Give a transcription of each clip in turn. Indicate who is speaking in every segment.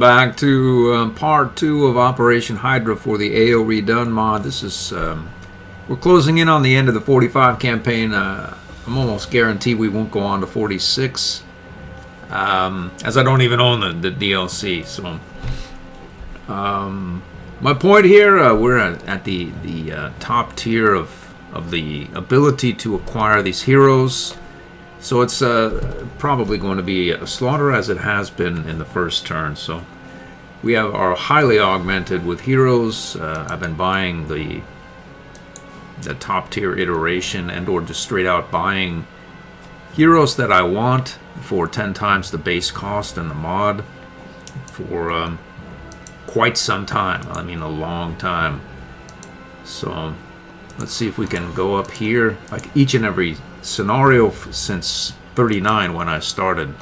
Speaker 1: Back to part 2 of Operation Hydra for the AO Redone mod. This is we're closing in on the end of the 45 campaign. I'm almost guaranteed we won't go on to 46, as I don't even own the DLC. So my point here, we're at the top tier of the ability to acquire these heroes. So it's probably going to be a slaughter as it has been in the first turn. So we are highly augmented with heroes. I've been buying the top tier iteration and or just straight out buying heroes that I want for 10 times the base cost in the mod for quite some time. I mean a long time. So let's see if we can go up here, like each and every scenario since 39 when I started.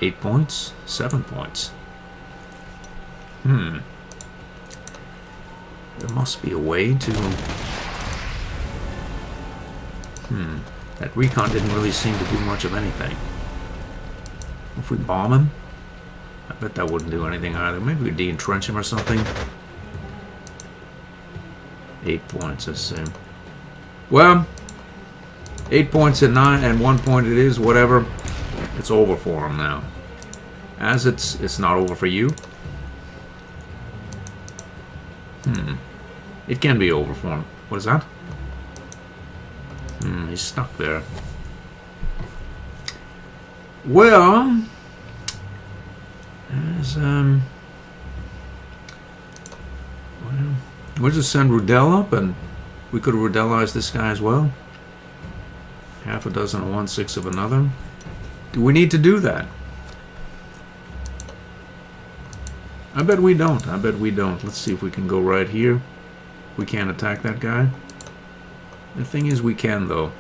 Speaker 1: 8 points, 7 points. There must be a way to... That recon didn't really seem to do much of anything. If we bomb him, I bet that wouldn't do anything either. Maybe we de-entrench him or something. 8 points, let's see. Well, 8 points at 9 and 1 point it is, whatever. It's over for him now. As it's not over for you. It can be over for him. What is that? He's stuck there. Well, as we'll just send Redone up, and we could Redelize this guy as well. Half a dozen of one, 6 of another. Do we need to do that? I bet we don't. I bet we don't. Let's see if we can go right here. We can't attack that guy. The thing is, we can, though.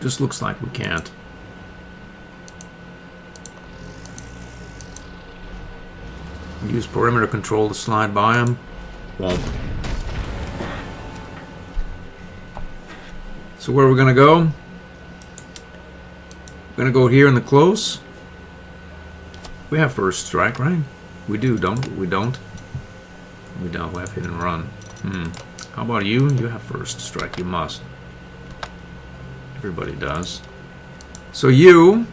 Speaker 1: Just looks like we can't. Use perimeter control to slide by him. Won't. So where are we going to go? We're going to go here in the close. We have first strike, right? We do, don't we? We don't. We don't. We have hit and run. How about you? You have first strike. You must. Everybody does. So you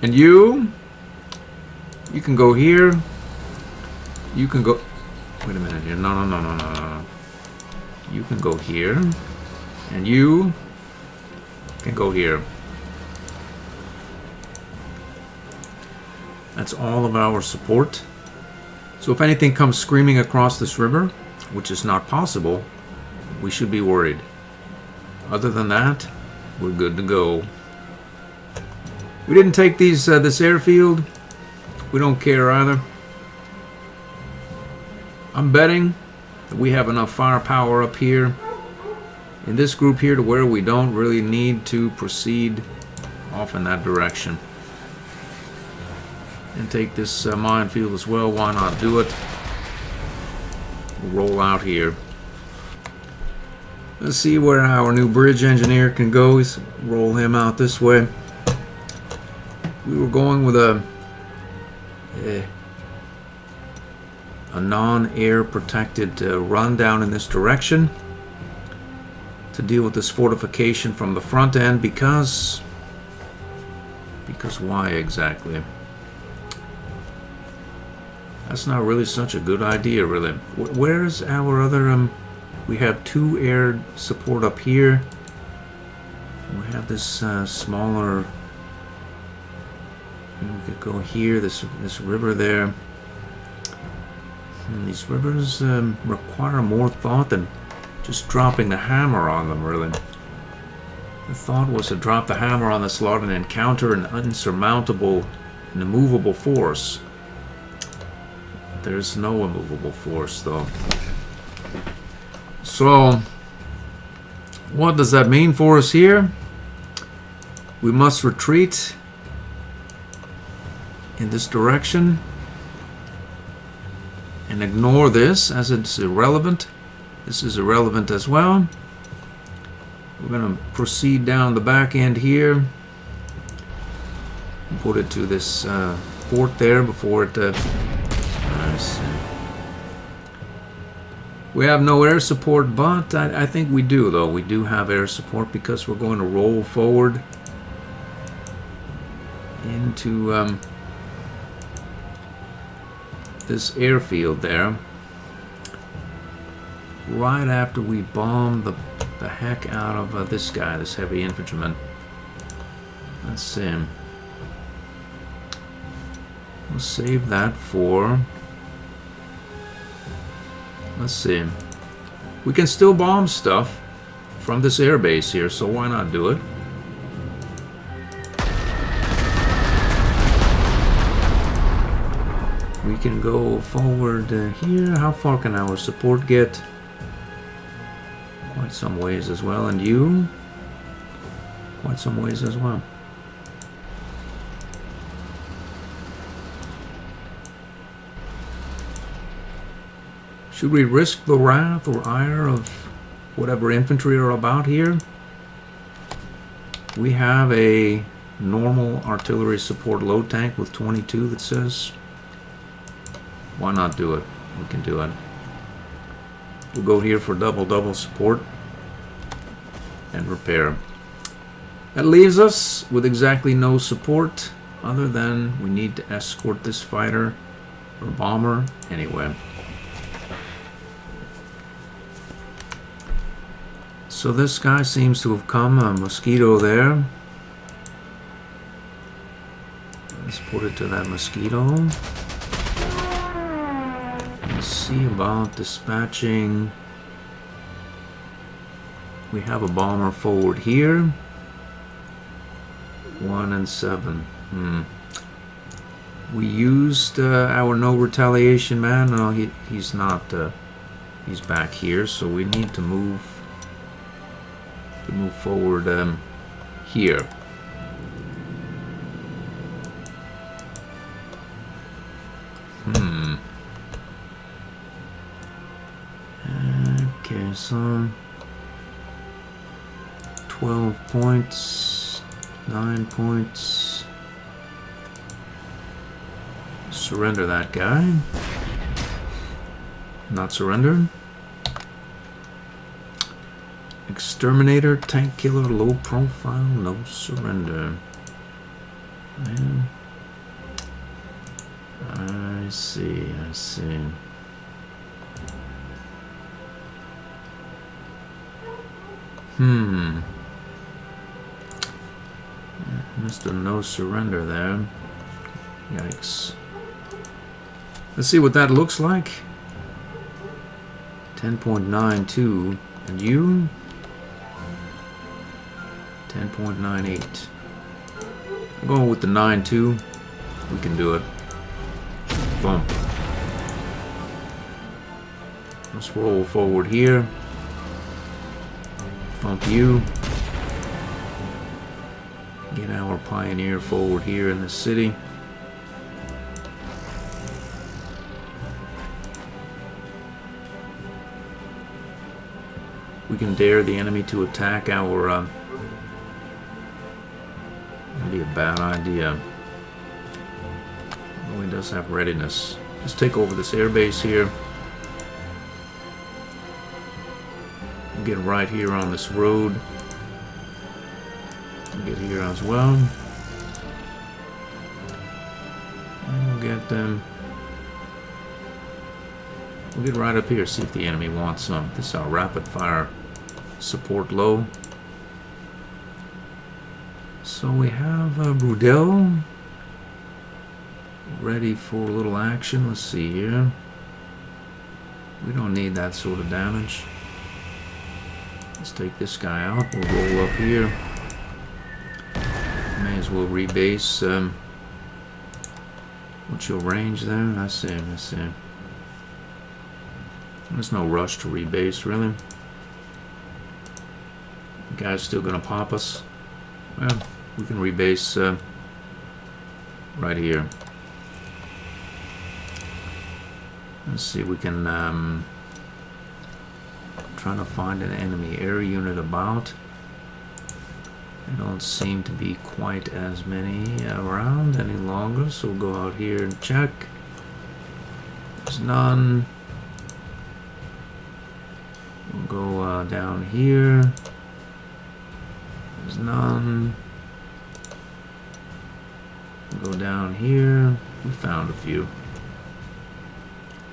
Speaker 1: and you can go here. You can go... Wait a minute here. No. You can go here. And you can go here. That's all of our support. So if anything comes screaming across this river, which is not possible, we should be worried. Other than that, we're good to go. We didn't take this airfield. We don't care either. I'm betting that we have enough firepower up here in this group here to where we don't really need to proceed off in that direction. And take this minefield as well. Why not do it? We'll roll out here. Let's see where our new bridge engineer can go. Let's roll him out this way. We were going with a non-air protected run down in this direction to deal with this fortification from the front end because why exactly? That's not really such a good idea, really. Where's our other... we have 2 air support up here. We have this smaller... We could go here, this river there. These rivers require more thought than just dropping the hammer on them, really. The thought was to drop the hammer on this lot and encounter an insurmountable and immovable force. There's no immovable force, though. So, what does that mean for us here? We must retreat in this direction and ignore this as it's irrelevant. This is irrelevant as well. We're going to proceed down the back end here. Put it to this support there before it... I see. We have no air support, but I think we do, though. We do have air support because we're going to roll forward into this airfield there. Right after we bomb the heck out of this guy, this heavy infantryman. Let's see. We'll save that for... Let's see. We can still bomb stuff from this airbase here, so why not do it? We can go forward here. How far can our support get? Quite some ways as well. And you? Quite some ways as well. Should we risk the wrath or ire of whatever infantry are about here? We have a normal artillery support load tank with 22 that says. Why not do it? We can do it. We'll go here for double support and repair. That leaves us with exactly no support other than we need to escort this fighter or bomber anyway. So this guy seems to have come, a mosquito there. Let's put it to that mosquito. Let's see about dispatching. We have a bomber forward here. 1 and 7. We used our no retaliation man. No, he's not. He's back here, so we need to move forward here. Okay, so 12 points, 9 points. Surrender that guy. Not surrendered. Exterminator, tank killer, low profile, no surrender. Man. I see. Mr. No surrender there. Yikes. Let's see what that looks like. 10.92. And you? 10.98. I'm going with the 9.2. We can do it. Bump. Let's roll forward here. Bump you. Get our pioneer forward here in the city. We can dare the enemy to attack our... that'd be a bad idea. Oh, he does have readiness. Let's take over this airbase here. We'll get right here on this road. We'll get here as well. And we'll get them... we'll get right up here, see if the enemy wants some. This is our rapid fire support low. So we have Brudel ready for a little action. Let's see here. We don't need that sort of damage. Let's take this guy out. We'll roll up here. May as well rebase. What's your range there? I see. There's no rush to rebase, really. The guy's still gonna pop us. Well, we can rebase right here. Let's see, we can try to find an enemy air unit about. There don't seem to be quite as many around any longer, so we'll go out here and check. There's none. We'll go down here. There's none. We'll go down here. We found a few.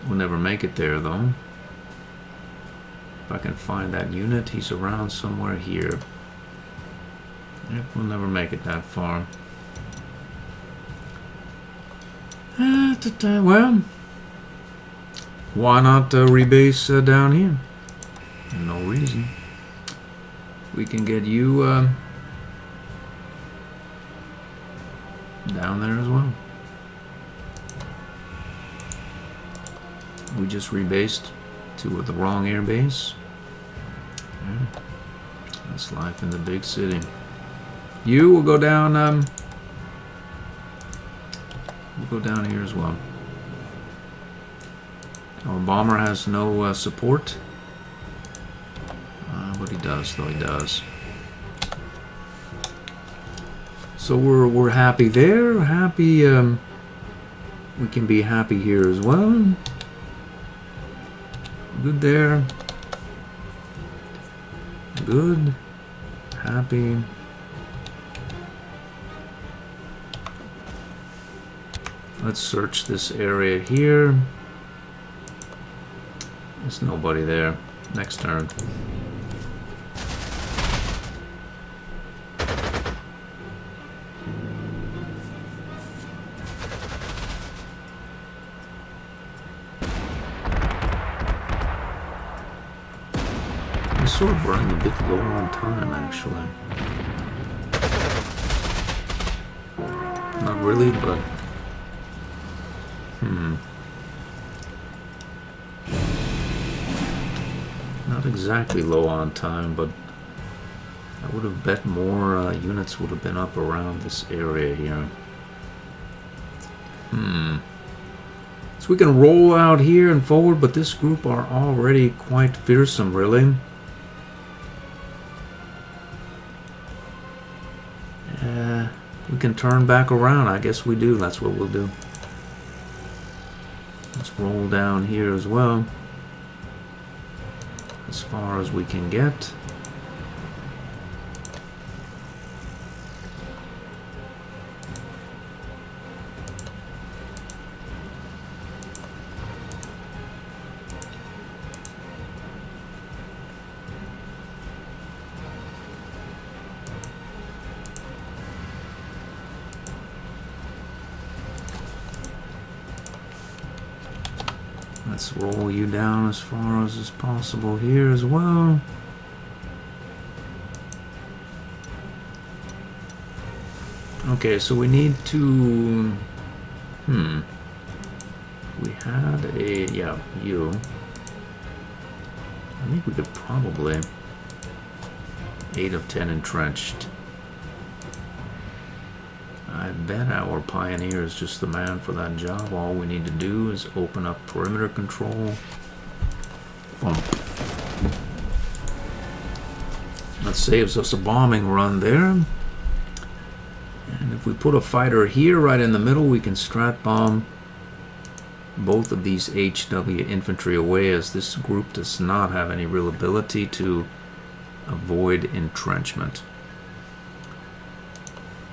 Speaker 1: We'll never make it there though. If I can find that unit, he's around somewhere here. Yep, we'll never make it that far. Well, why not rebase down here? No reason. We can get you down there as well. We just rebased to the wrong air base. Yeah. That's life in the big city. You will go down. We'll go down here as well. Our bomber has no support, but he does, though he does. So we're happy there. Happy. We can be happy here as well. Good there. Good. Happy. Let's search this area here. There's nobody there. Next turn. I'm sort of running a bit low on time, actually. Not really, but... Not exactly low on time, but I would have bet more units would have been up around this area here. So we can roll out here and forward, but this group are already quite fearsome, really. We can turn back around. I guess we do. That's what we'll do. Let's roll down here as well. As far as we can get. Let's roll you down as far as is possible here as well. Okay, so we need to... We had a... Yeah, you. I think we could probably... 8 of 10 entrenched. I bet our Pioneer is just the man for that job. All we need to do is open up perimeter control. Boom. That saves us a bombing run there. And if we put a fighter here right in the middle, we can strat bomb both of these HW infantry away, as this group does not have any real ability to avoid entrenchment.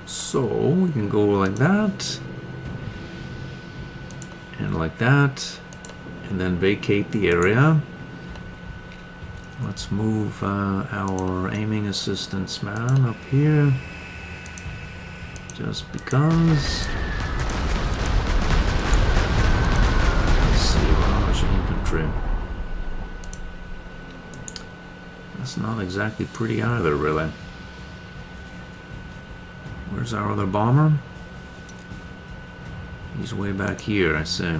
Speaker 1: So we can go like that, and like that, and then vacate the area. Let's move our aiming assistance man up here, just because. Let's see, barrage infantry. That's not exactly pretty either, really. Where's our other bomber? He's way back here, I see.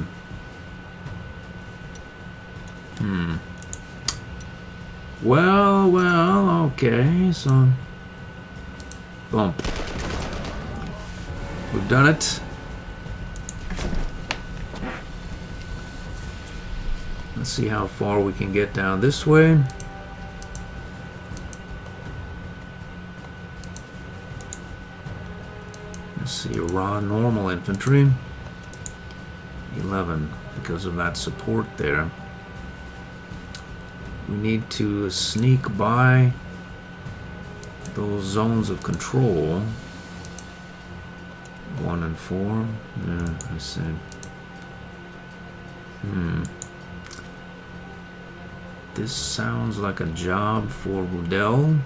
Speaker 1: Well, okay, so... Boom. We've done it. Let's see how far we can get down this way. see, raw normal infantry. 11 because of that support there. We need to sneak by those zones of control. 1 and 4. Yeah, I see. This sounds like a job for Redone,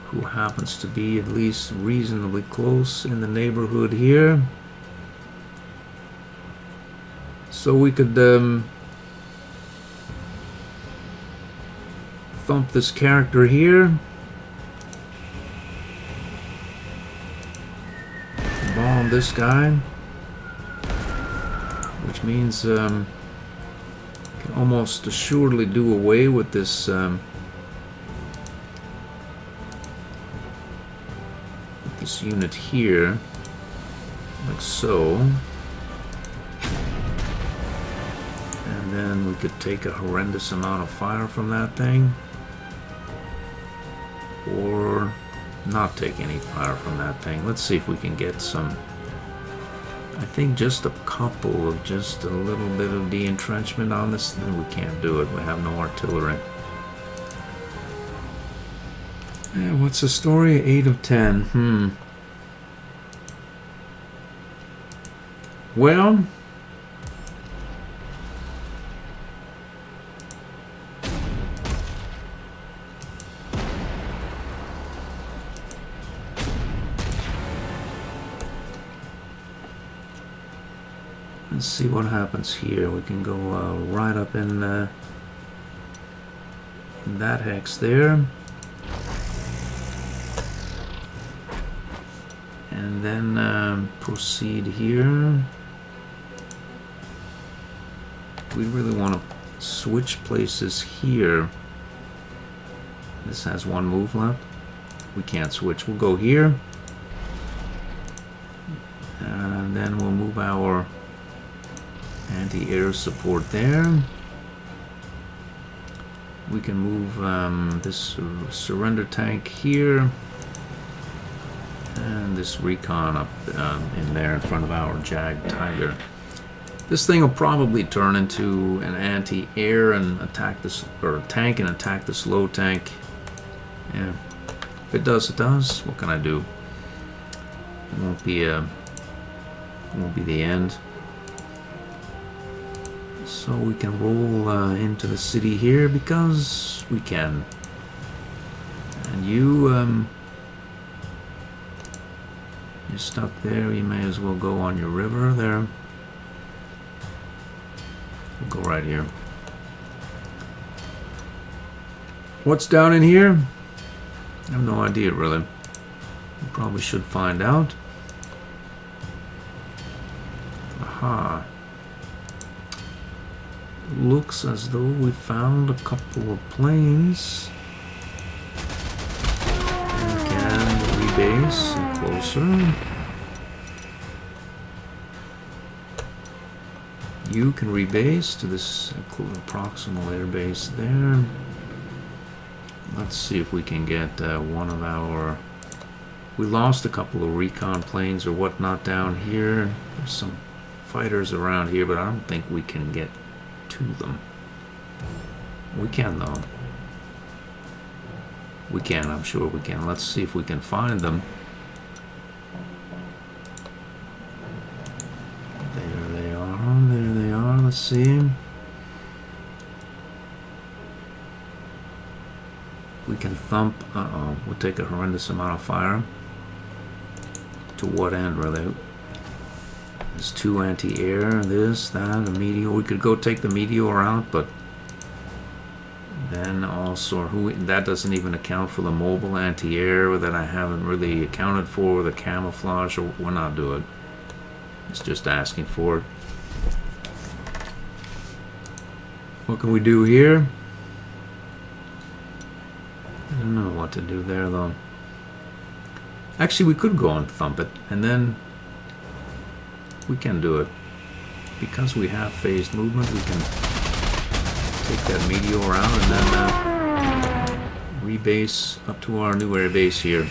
Speaker 1: who happens to be at least reasonably close in the neighborhood here. So we could thump this character here. Bomb this guy. Which means can almost assuredly do away with this unit here, like so. And then we could take a horrendous amount of fire from that thing, or not take any fire from that thing. Let's see if we can get some. I think just a couple of just a little bit of de-entrenchment on this. Then we can't do it. We have no artillery. Yeah, what's the story? 8 of 10. Well, let's see what happens here. We can go right up in that hex there. And then proceed here. We really want to switch places here. This has one move left. We can't switch. We'll go here. And then we'll move our anti-air support there. We can move this surrender tank here. And this recon up in there in front of our Jag Tiger. This thing will probably turn into an anti-air and attack this, or tank and attack the slow tank. Yeah, if it does, it does. What can I do? It won't be the end. So we can roll into the city here because we can. And you're stuck there. You may as well go on your river there. We'll go right here. What's down in here? I have no idea, really. We probably should find out. Aha. Looks as though we found a couple of planes. We can rebase closer. You can rebase to this proximal air base there. Let's see if we can get one of our... We lost a couple of recon planes or whatnot down here. There's some fighters around here, but I don't think we can get to them. We can, though. We can, I'm sure we can. Let's see if we can find them. There they are, there they are. Let's see. We can thump. Uh-oh, we'll take a horrendous amount of fire. To what end, really? There's 2 anti-air, this, that, a meteor. We could go take the meteor out, but then also that doesn't even account for the mobile anti-air that I haven't really accounted for, the camouflage. Or we're not doing it. It's just asking for it. What can we do here? I don't know what to do there, though. Actually, we could go and thump it, and then we can do it. Because we have phased movement, we can take that meteor out and then rebase up to our new air base here.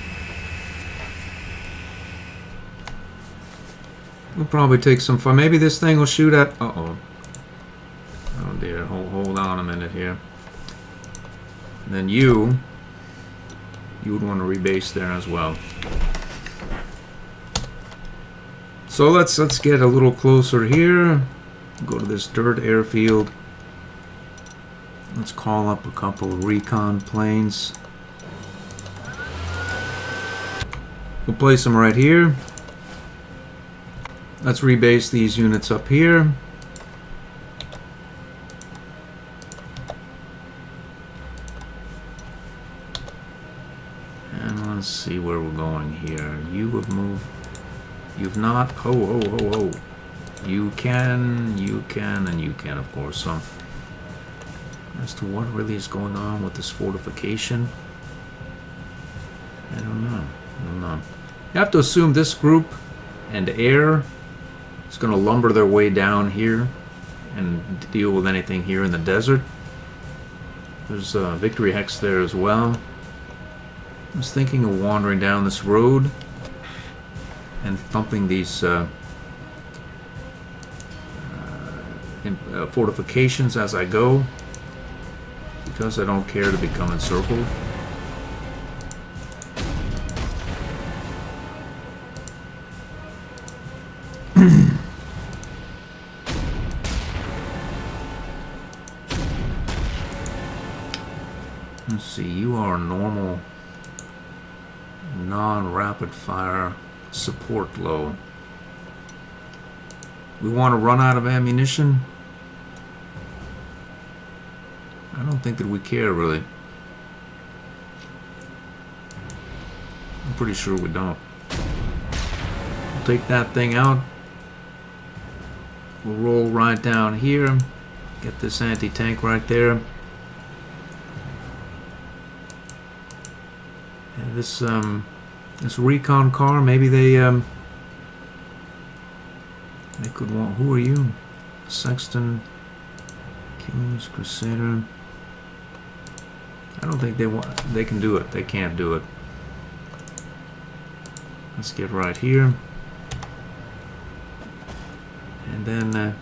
Speaker 1: We'll probably take some fun. Maybe this thing will shoot at... Uh-oh. Oh dear, hold on a minute here. And then you would want to rebase there as well. So let's get a little closer here. Go to this dirt airfield. Let's call up a couple of recon planes. We'll place them right here. Let's rebase these units up here. And let's see where we're going here. You have moved. You've not. Oh. You can, and you can, of course. So, as to what really is going on with this fortification, I don't know. You have to assume this group and air is going to lumber their way down here and deal with anything here in the desert. There's a victory hex there as well. I was thinking of wandering down this road and thumping these fortifications as I go, because I don't care to become encircled. Let's see, you are normal, non-rapid fire, support low. We want to run out of ammunition? I don't think that we care, really. I'm pretty sure we don't. We'll take that thing out. We'll roll right down here. Get this anti-tank right there. And this recon car, maybe they could want. Who are you? Sexton, Kings, Crusader. I don't think they can do it. They can't do it. Let's get right here. And then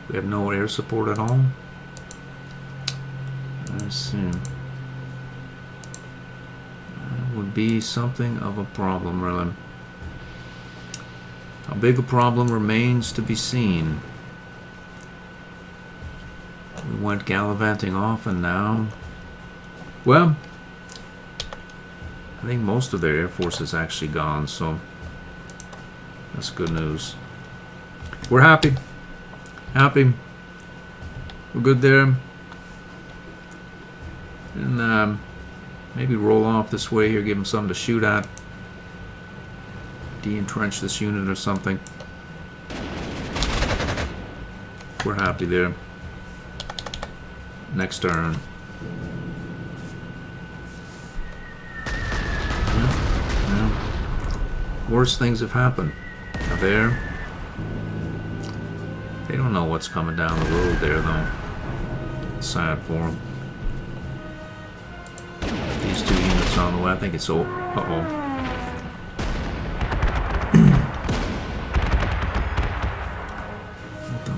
Speaker 1: we have no air support at all. Let's see. That would be something of a problem, really. How big a problem remains to be seen. We went gallivanting off, and now, well, I think most of their air force is actually gone, so that's good news. We're happy. Happy. We're good there. And maybe roll off this way here, give them something to shoot at. De-entrench this unit or something. We're happy there. Next turn. Worse things have happened. Now there. They don't know what's coming down the road there, though. It's sad for them. These two units on the way. I think it's... Uh-oh.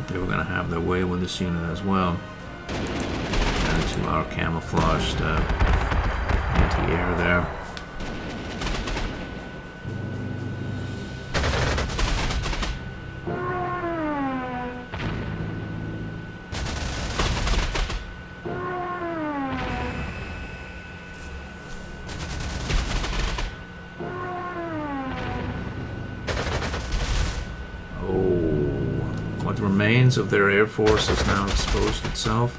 Speaker 1: They were going to have their way with this unit as well. Added to our camouflaged anti-air there. What remains of their air force has now exposed itself.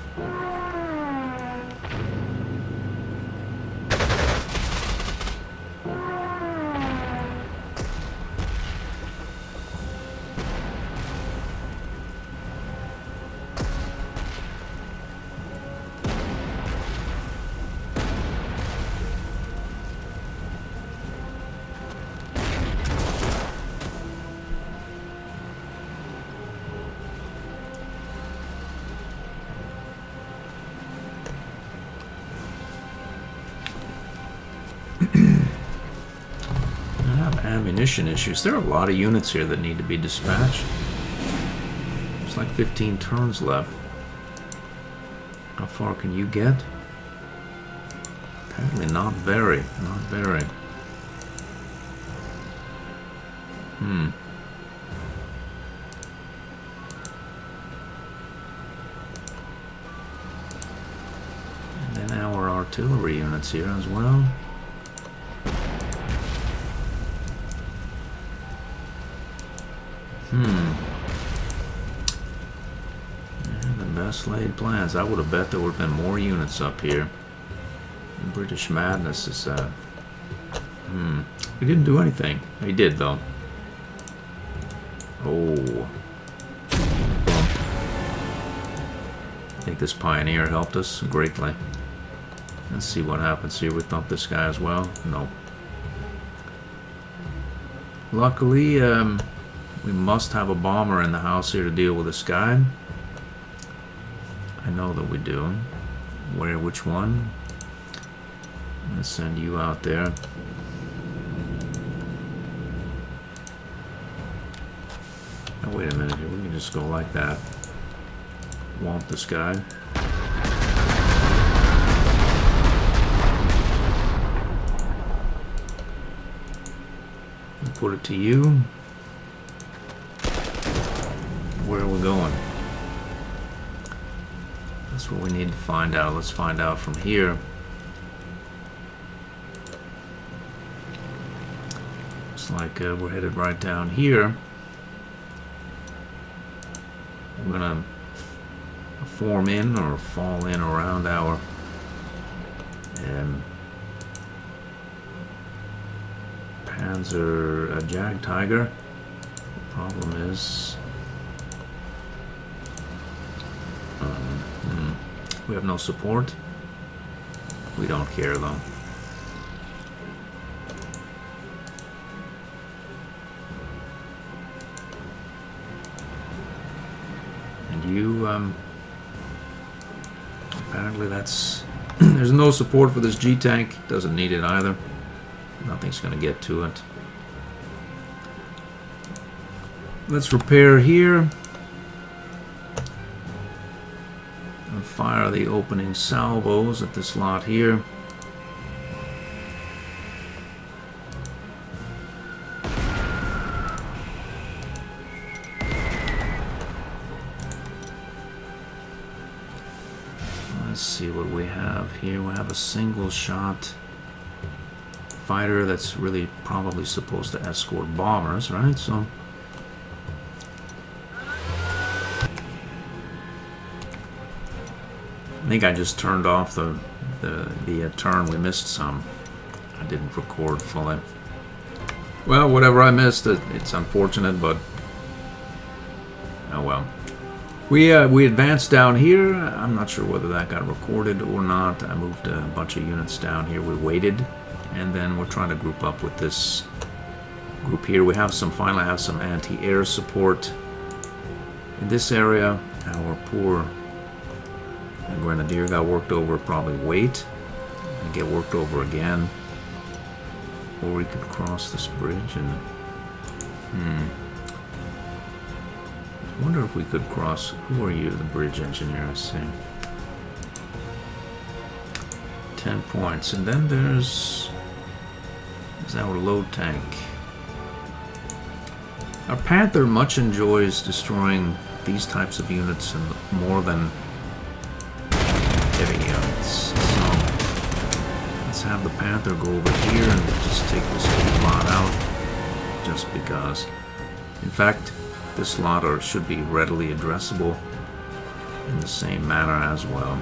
Speaker 1: ammunition issues. There are a lot of units here that need to be dispatched. There's like 15 turns left. How far can you get? Apparently not very. Not very. And then our artillery units here as well. The best laid plans. I would have bet there would have been more units up here. British Madness is he didn't do anything. He did though. Oh. I think this Pioneer helped us greatly. Let's see what happens here. We thump this guy as well. No. Luckily, we must have a bomber in the house here to deal with this guy. I know that we do. Where? Which one? I'm gonna send you out there. Oh, wait a minute here. We can just go like that. Womp this guy. And put it to you. Where are we going? That's what we need to find out. Let's find out from here. Looks like we're headed right down here. We're gonna form in or fall in around our Panzer Jag Tiger. The problem is we have no support. We don't care though. And you apparently that's there's no support for this G-tank. Doesn't need it either. Nothing's gonna get to it. Let's repair here. And fire the opening salvos at this lot here. Let's see what we have here. We have a single shot fighter that's really probably supposed to escort bombers, right? So I think I just turned off the turn. We missed some. I didn't record fully. Well, whatever I missed, it's unfortunate, but oh well. We advanced down here. I'm not sure whether that got recorded or not. I moved a bunch of units down here. We waited, and then we're trying to group up with this group here. We have finally have some anti-air support in this area. Our poor Grenadier got worked over. Probably wait and get worked over again, or we could cross this bridge and I wonder if we could cross. Who are you? The bridge engineer, I see. 10 points. And then there's our load tank. Our Panther much enjoys destroying these types of units and more than heavy units. So let's have the Panther go over here and just take this whole lot out just because. In fact, this lot should be readily addressable in the same manner as well.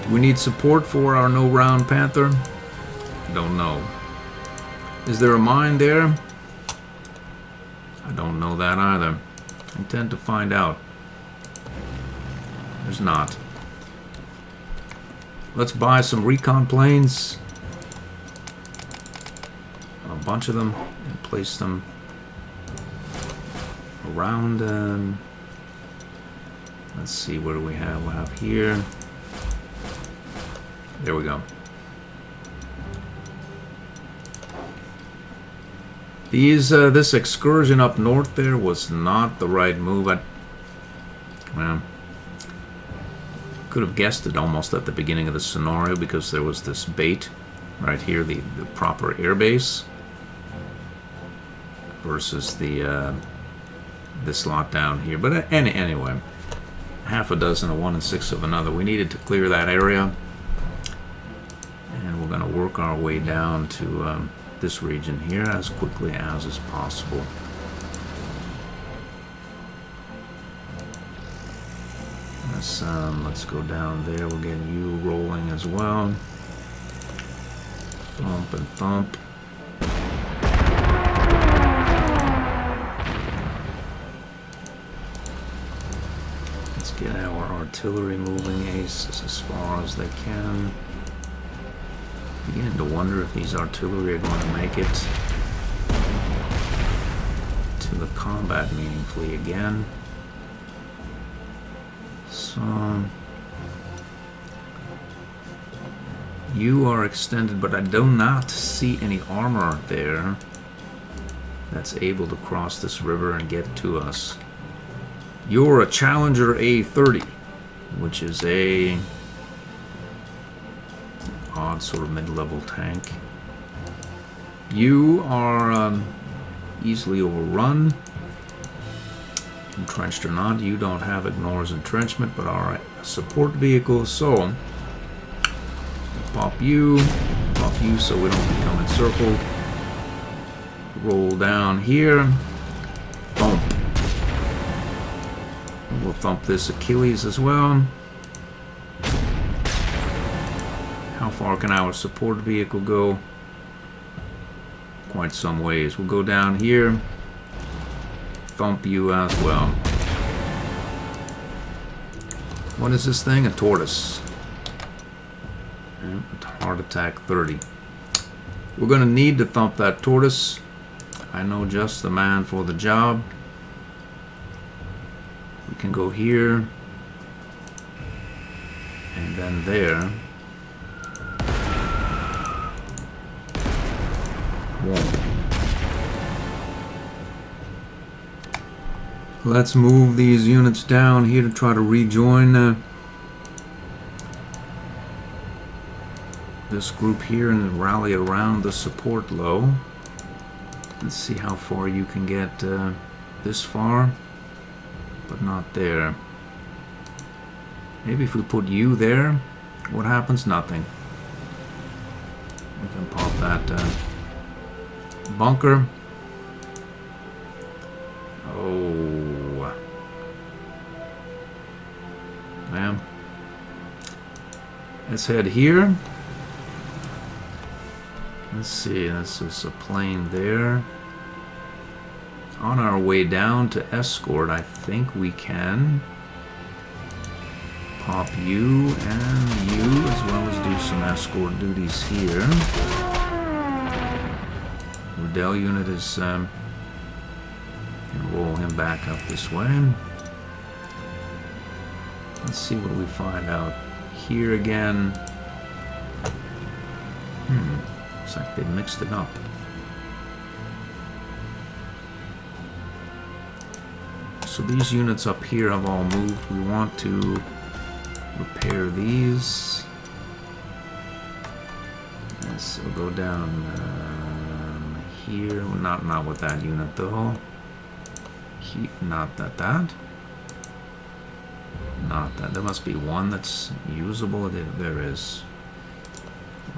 Speaker 1: Do we need support for our no-round Panther? Don't know. Is there a mine there? I don't know that either. I intend to find out. There's not. Let's buy some recon planes. A bunch of them. And place them around. Let's see, what do we have? We'll have here. There we go. This excursion up north there was not the right move. Well, could have guessed it almost at the beginning of the scenario because there was this bait right here, the proper airbase versus the this lot down here. But anyway, half a dozen of one and 6 of another. We needed to clear that area, and we're going to work our way down to this region here as quickly as is possible. Let's go down there. We'll get you rolling as well. Thump and thump. Let's get our artillery moving aces as far as they can. Beginning to wonder if these artillery are going to make it to the combat meaningfully again. So you are extended, but I do not see any armor there that's able to cross this river and get to us. You're a Challenger A30, which is a odd sort of mid-level tank. You are easily overrun. Entrenched or not, you don't have ignores entrenchment, but are a support vehicle, so pop you so we don't become encircled. Roll down here. Thump. We'll thump this Achilles as well. How far can our support vehicle go? Quite some ways. We'll go down here. Thump you as well. What is this thing? A tortoise. Heart attack 30. We're going to need to thump that tortoise. I know just the man for the job. We can go here and then there. Whoa. Let's move these units down here to try to rejoin this group here and rally around the support low. Let's see how far you can get this far, but not there. Maybe if we put you there, what happens? Nothing. We can pop that bunker. Oh, man. Let's head here. Let's see, this is a plane there. On our way down to escort, I think we can pop you and you, as well as do some escort duties here. Redone unit is can roll him back up this way. Let's see what we find out here again. Looks like they mixed it up. So these units up here have all moved. We want to repair these. So we'll go down here. Not with that unit though. Not that. Not that. There must be one that's usable. There is.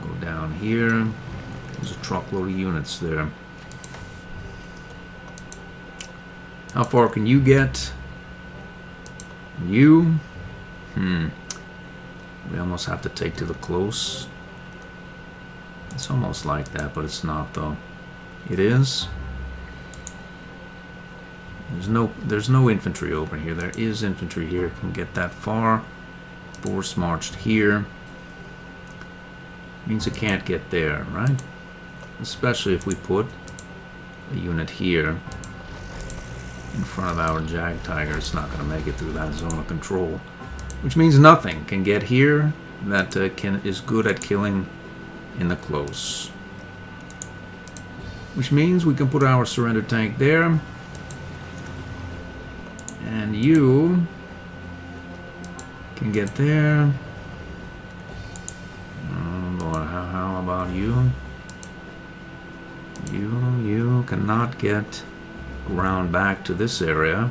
Speaker 1: Go down here. There's a truckload of units there. How far can you get? You? We almost have to take to the close. It's almost like that, but it's not though. It is. There's no infantry over here. There is infantry here. Can get that far. Force marched here. Means it can't get there, right? Especially if we put a unit here in front of our Jag Tiger. It's not going to make it through that zone of control, which means nothing can get here that is good at killing in the close. which means we can put our surrender tank there. And you can get there. Oh boy, how about you? You cannot get around back to this area.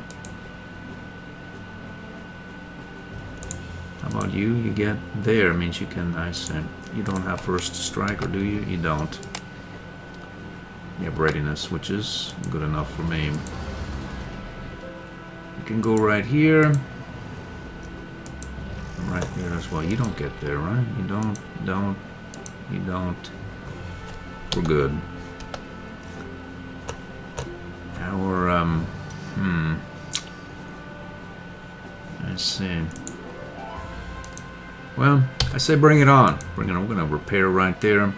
Speaker 1: How about you? You get there, means you can, I say, you don't have first strike, or do you? You don't. You have readiness, which is good enough for me. You can go right here. Right there as well. You don't get there, right? You don't. We're good. Our, I see. Well, I say bring it on. We're gonna repair right there.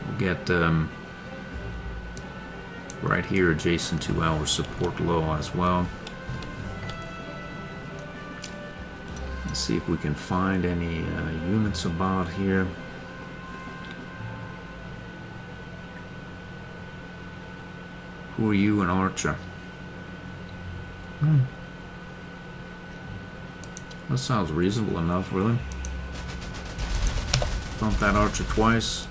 Speaker 1: We'll get right here adjacent to our support low as well. Let's see if we can find any units about here. Who are you, an archer? That sounds reasonable enough, really. Bump that archer twice.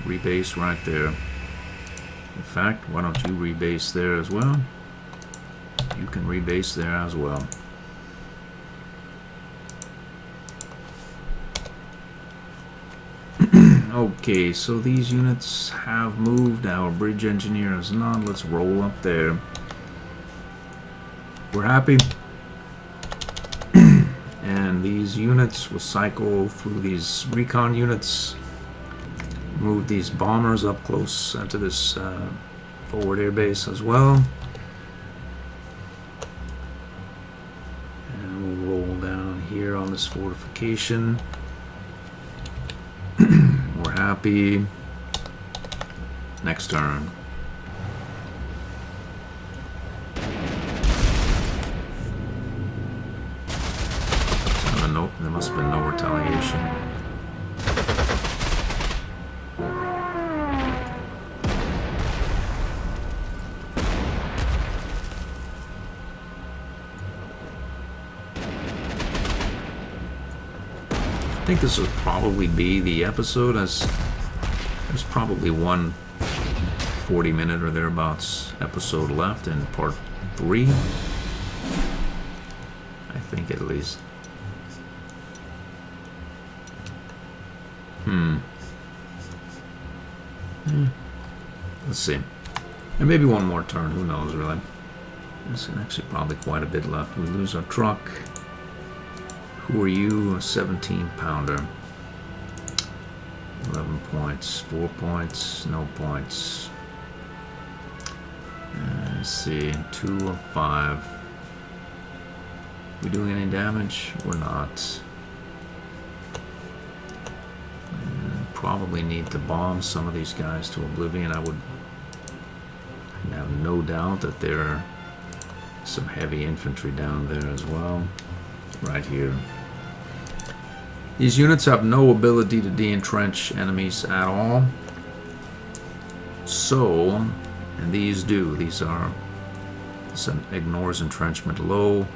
Speaker 1: Rebase right there. In fact, why don't you rebase there as well? You can rebase there as well. Okay, so these units have moved. Our bridge engineer has not. Let's roll up there. We're happy. And these units will cycle through these recon units. Move these bombers up close to this forward air base as well. And we'll roll down here on this fortification. We're happy. Next turn. So no, there must have been no retaliation. I think this will probably be the episode, as there's probably one 40-minute or thereabouts episode left in part 3. I think at least. Let's see. And maybe one more turn, who knows really. There's actually probably quite a bit left. We lose our truck. Who are you? A 17-pounder. 11 points. 4 points. No points. Let's see. 2 of 5. We doing any damage? We're not. Probably need to bomb some of these guys to oblivion. I have no doubt that there are some heavy infantry down there as well. Right here. These units have no ability to de-entrench enemies at all. So, and these do. These are, this ignores entrenchment low.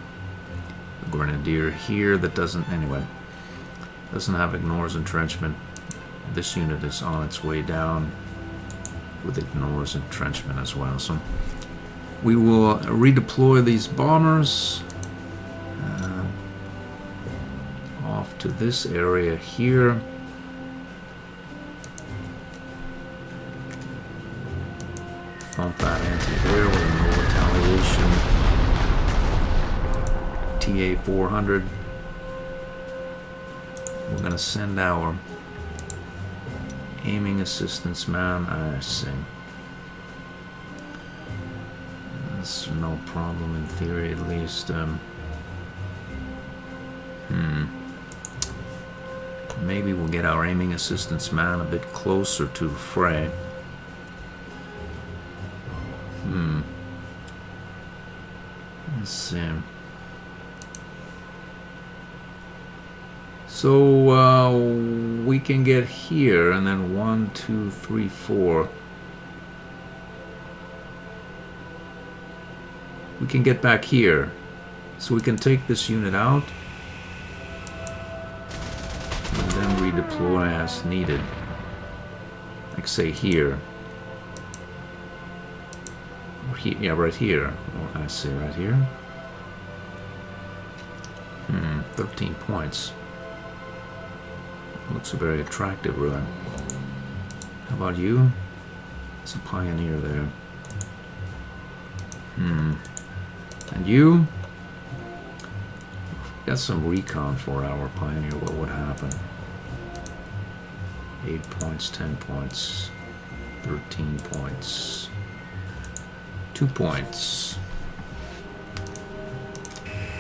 Speaker 1: The Grenadier here that doesn't, anyway, doesn't have ignores entrenchment. This unit is on its way down with ignores entrenchment as well. So we will redeploy these bombers off to this area here. Thump that anti-air with no retaliation. TA-400. We're going to send our aiming assistance man. I see. That's no problem in theory, at least. Maybe we'll get our aiming assistance man a bit closer to the fray. Let's see. So we can get here, and then 1, 2, 3, 4. we can get back here. So we can take this unit out and then redeploy as needed. Like say here. Or here, yeah, right here. Or I see right here. 13 points. Looks very attractive, really. How about you? It's a pioneer there. And you? Got some recon for our pioneer. What would happen? 8 points, 10 points, 13 points, 2 points.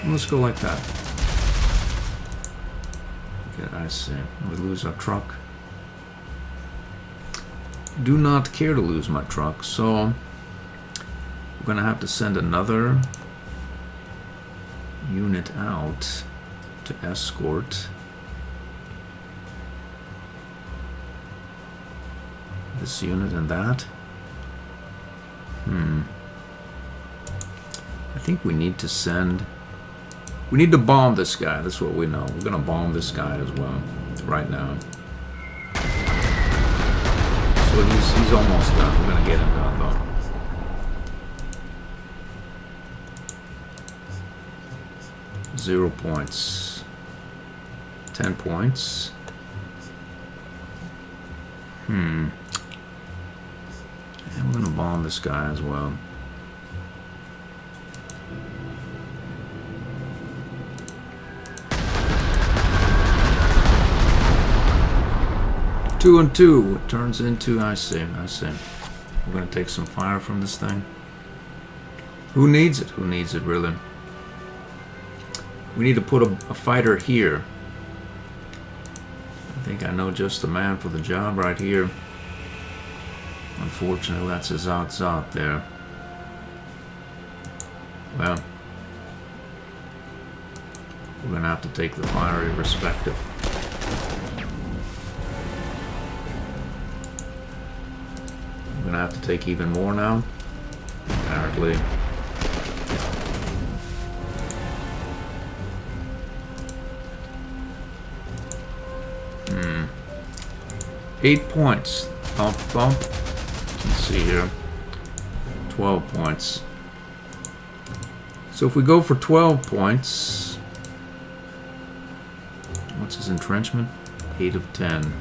Speaker 1: Let's go like that. Okay, I see. We lose our truck. Do not care to lose my truck, so we're gonna have to send another unit out to escort this unit and that. I think we need to send... We need to bomb this guy, that's what we know. We're gonna bomb this guy as well, right now. So he's almost done. We're gonna get him done though. Zero points. 10 points. And we're gonna bomb this guy as well. Two and two. It turns into... I see. We're gonna take some fire from this thing. Who needs it? Who needs it, really? We need to put a fighter here. I think I know just the man for the job right here. Unfortunately, that's a Zot there. Well, we're gonna have to take the fire irrespective. We're gonna have to take even more now, apparently. Hmm. 8 points. Thump, thump. Let's see here. 12 points. So if we go for 12 points, what's his entrenchment? 8 of 10.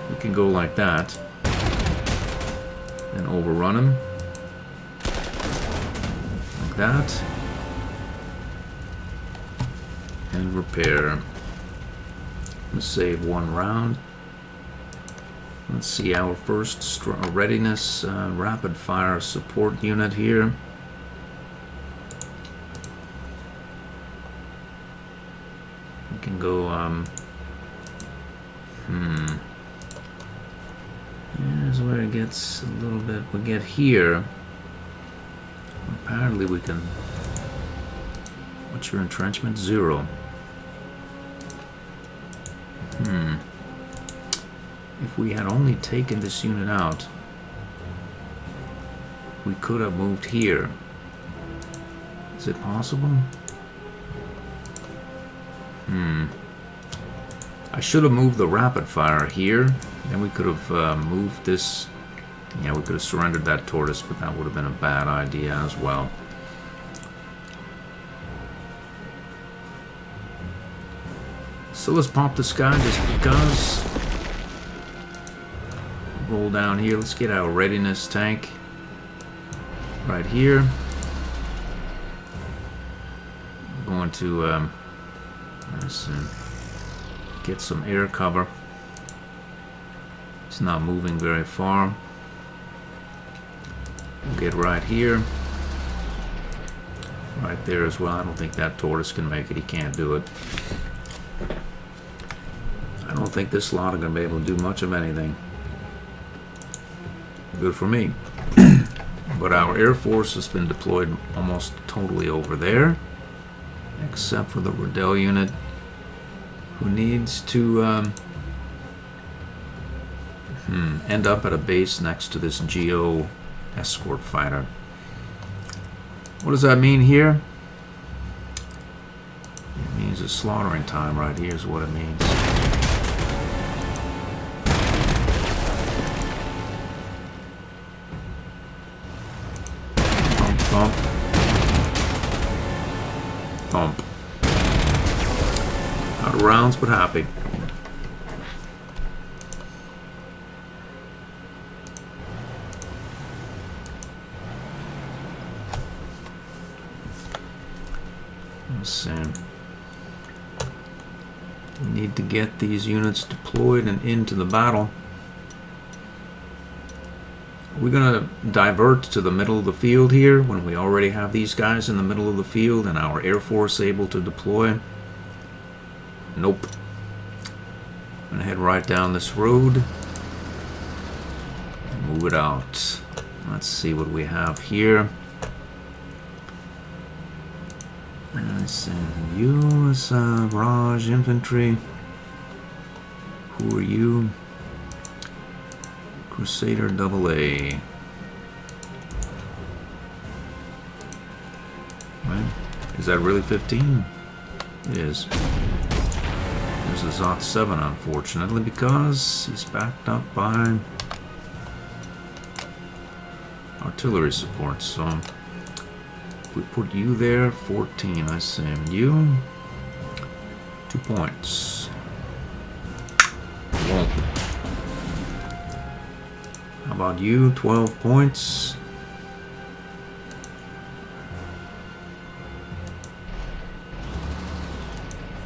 Speaker 1: We can go like that. And overrun him. Like that. And repair. Let's save 1 round. Let's see our first readiness rapid fire support unit here. We can go here's where it gets a little bit. We get here. Apparently we can... What's your entrenchment? 0. If we had only taken this unit out, we could have moved here. Is it possible? I should have moved the rapid fire here. Then we could have moved this. Yeah, we could have surrendered that tortoise, but that would have been a bad idea as well. So let's pop this guy just because. Roll down here. Let's get our readiness tank right here. We're going to let's get some air cover. It's not moving very far. We'll get right here. Right there as well. I don't think that tortoise can make it. He can't do it. I don't think this lot are going to be able to do much of anything. Good for me. But our Air Force has been deployed almost totally over there, except for the Redone unit, who needs to end up at a base next to this Geo escort fighter. What does that mean here? It means a slaughtering time right here is what it means. Thump, thump. Thump. Out of rounds, but happy. Let's see. We need to get these units deployed and into the battle. We're going to divert to the middle of the field here when we already have these guys in the middle of the field and our Air Force able to deploy. Nope. I'm going to head right down this road and move it out. Let's see what we have here. I send you as barrage infantry. Who are you? Crusader AA. Right. Is that really 15? It is. There's a Zot 7, unfortunately, because he's backed up by artillery support. So if we put you there, 14, I send you 2 points. Won't. How about you? 12 points.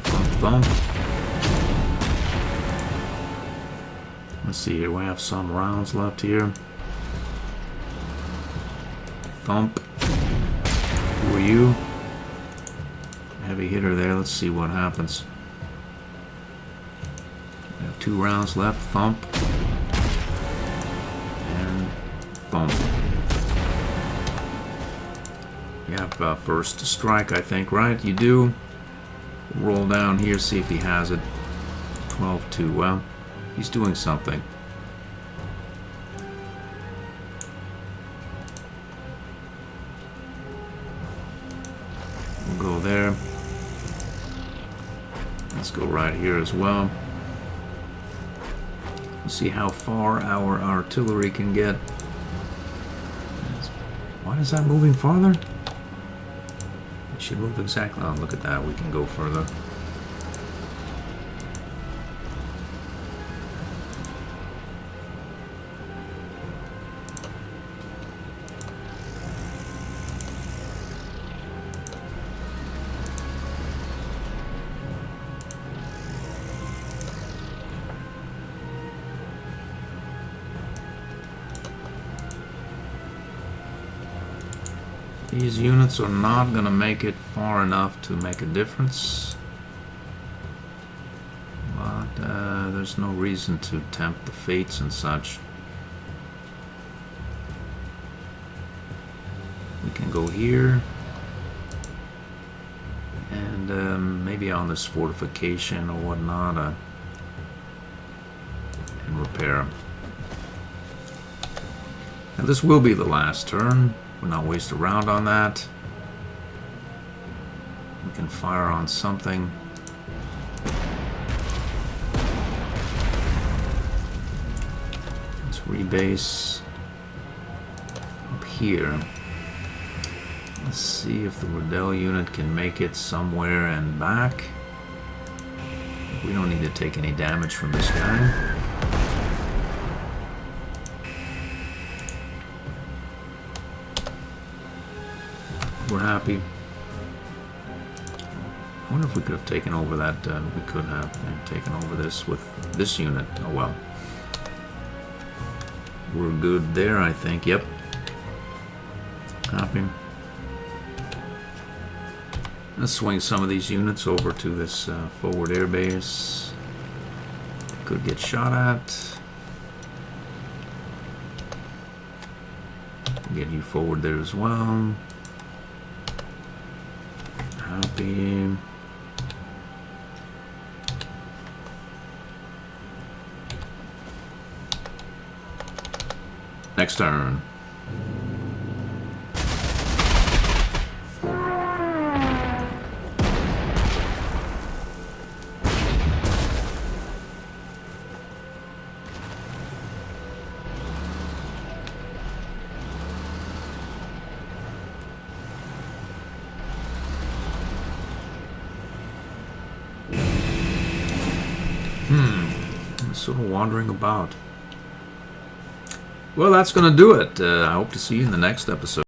Speaker 1: Thump. Let's see here. We have some rounds left here. Thump. Who are you? Heavy hitter there. Let's see what happens. We have 2 rounds left. Thump. Thump. You have first strike, I think, right? You do. Roll down here, see if he has it. 12-2. Well, he's doing something. We'll go there. Let's go right here as well. We'll see how far our artillery can get. Why is that moving farther? It should move exactly. Oh, look at that. We can go further. These units are not going to make it far enough to make a difference. But there's no reason to tempt the fates and such. We can go here. And maybe on this fortification or whatnot. And repair them. And this will be the last turn. We'll not waste a round on that. We can fire on something. Let's rebase up here. Let's see if the Redone unit can make it somewhere and back. We don't need to take any damage from this guy. We're happy. I wonder if we could have taken over that. We could have taken over this with this unit. Oh well. We're good there, I think. Yep. Happy. Let's swing some of these units over to this forward air base. Could get shot at. Get you forward there as well. Happy. Next turn. Sort of wandering about. Well, that's going to do it. I hope to see you in the next episode.